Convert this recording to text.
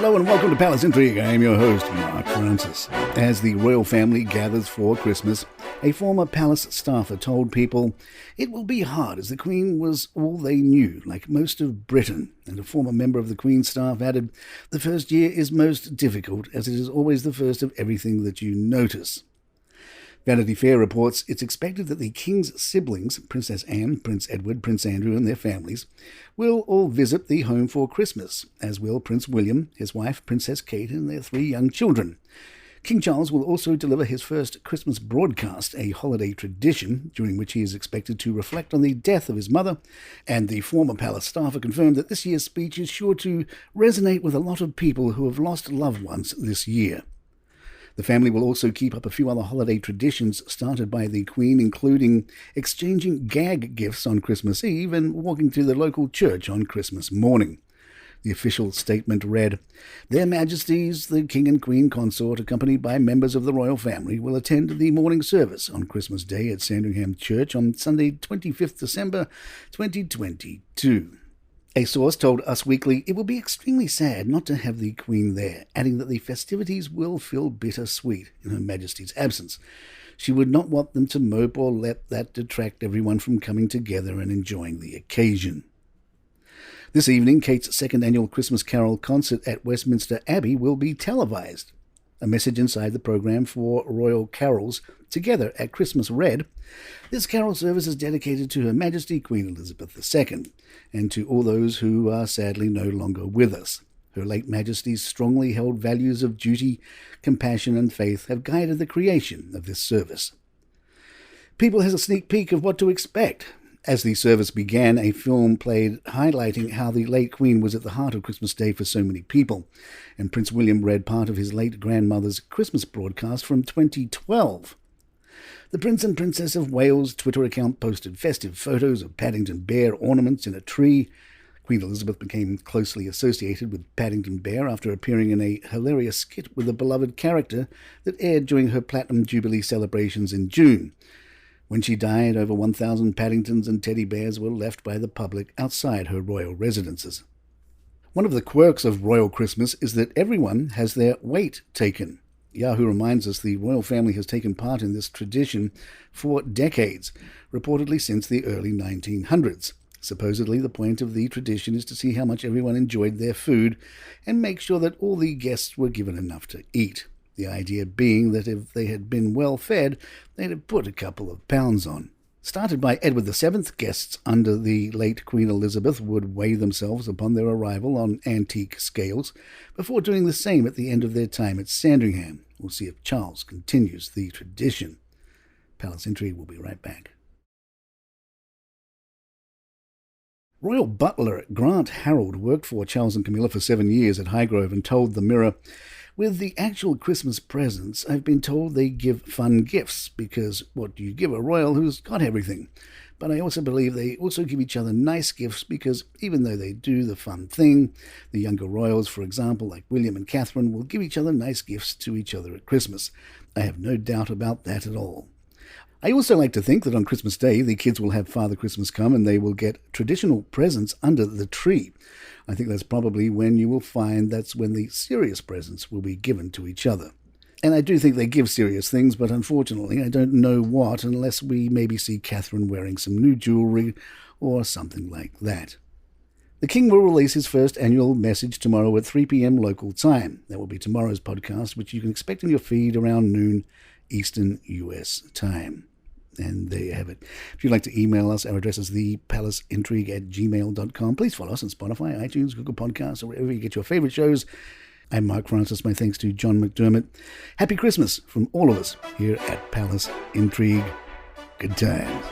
Hello and welcome to Palace Intrigue. I am your host, Mark Francis. As the royal family gathers for Christmas, a former palace staffer told people it will be hard as the Queen was all they knew, like most of Britain. And a former member of the Queen's staff added, the first year is most difficult as it is always the first of everything that you notice. Vanity Fair reports it's expected that the King's siblings, Princess Anne, Prince Edward, Prince Andrew and their families, will all visit the home for Christmas, as will Prince William, his wife, Princess Kate and their 3 young children. King Charles will also deliver his first Christmas broadcast, a holiday tradition during which he is expected to reflect on the death of his mother, and the former palace staffer confirmed that this year's speech is sure to resonate with a lot of people who have lost loved ones this year. The family will also keep up a few other holiday traditions started by the Queen, including exchanging gag gifts on Christmas Eve and walking to the local church on Christmas morning. The official statement read, Their Majesties, the King and Queen Consort, accompanied by members of the royal family, will attend the morning service on Christmas Day at Sandringham Church on Sunday, 25th December 2022. A source told Us Weekly it will be extremely sad not to have the Queen there, adding that the festivities will feel bittersweet in Her Majesty's absence. She would not want them to mope or let that detract everyone from coming together and enjoying the occasion. This evening, Kate's second annual Christmas Carol concert at Westminster Abbey will be televised. A message inside the programme for Royal Carols Together at Christmas read, This carol service is dedicated to Her Majesty Queen Elizabeth II and to all those who are sadly no longer with us. Her late Majesty's strongly held values of duty, compassion and faith have guided the creation of this service. People has a sneak peek of what to expect. As the service began, a film played highlighting how the late Queen was at the heart of Christmas Day for so many people, and Prince William read part of his late grandmother's Christmas broadcast from 2012. The Prince and Princess of Wales Twitter account posted festive photos of Paddington Bear ornaments in a tree. Queen Elizabeth became closely associated with Paddington Bear after appearing in a hilarious skit with a beloved character that aired during her Platinum Jubilee celebrations in June. When she died, over 1,000 Paddingtons and teddy bears were left by the public outside her royal residences. One of the quirks of royal Christmas is that everyone has their weight taken. Yahoo reminds us the royal family has taken part in this tradition for decades, reportedly since the early 1900s. Supposedly, the point of the tradition is to see how much everyone enjoyed their food and make sure that all the guests were given enough to eat. The idea being that if they had been well fed, they'd have put a couple of pounds on. Started by Edward VII, guests under the late Queen Elizabeth would weigh themselves upon their arrival on antique scales before doing the same at the end of their time at Sandringham. We'll see if Charles continues the tradition. Palace Intrigue will be right back. Royal butler Grant Harold worked for Charles and Camilla for 7 years at Highgrove and told the Mirror, With the actual Christmas presents, I've been told they give fun gifts, because what do you give a royal who's got everything? But I also believe they also give each other nice gifts because even though they do the fun thing, the younger royals, for example, like William and Catherine, will give each other nice gifts to each other at Christmas. I have no doubt about that at all. I also like to think that on Christmas Day, the kids will have Father Christmas come and they will get traditional presents under the tree. I think that's probably when you will find that's when the serious presents will be given to each other. And I do think they give serious things, but unfortunately I don't know what unless we maybe see Catherine wearing some new jewellery or something like that. The King will release his first annual message tomorrow at 3 p.m. local time. That will be tomorrow's podcast, which you can expect in your feed around noon Eastern US time. And there you have it. If you'd like to email us, our address is thepalaceintrigue@gmail.com. Please follow us on Spotify, iTunes, Google Podcasts, or wherever you get your favourite shows. I'm Mark Francis. My thanks to John McDermott. Happy Christmas from all of us here at Palace Intrigue. Good times.